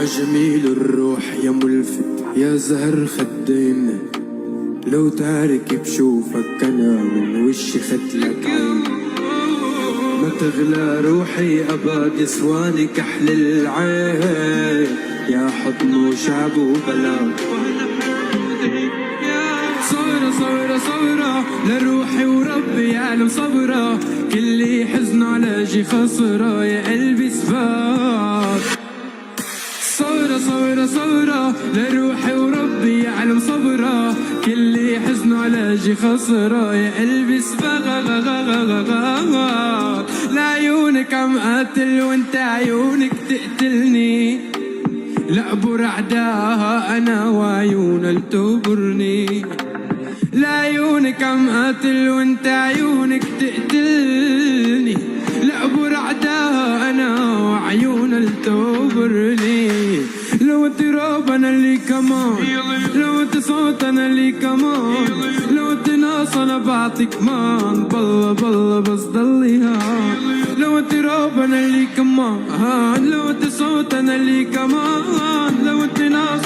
يا جميل الروح يا ملفت يا زهر خدين، لو تارك بشوفك أنا من وشي خدلك عين. ما تغلى روحي أبد يسواني كحل العين، يا حضن وشعب وبلاد. صورة صورة صورة لروحي وربي يعلم صبرة، كل حزن على جي خسرة يا قلبي سفاد. صورة صورة صورة لروحي وربي يعلم صبرة، كل حزن على جي خسرة يا قلبي سفاد. لعيونك عم قاتل وانت عيونك تقتلني، لأبر عداها أنا وعيونها لتبرني. لعيونك عم قاتل وانت عيونك تقتلني، لأبر عداها أنا وعيونها لتبرني. لو انت راب أنا اللي كمان، لو انت صوت أنا اللي كمان، لو انت ناس أنا بعطيك مان. بالله بالله بس ضلي هان، لو انت راب أنا اللي كمان، لو انت صوت أنا اللي كمان، لو انت ناس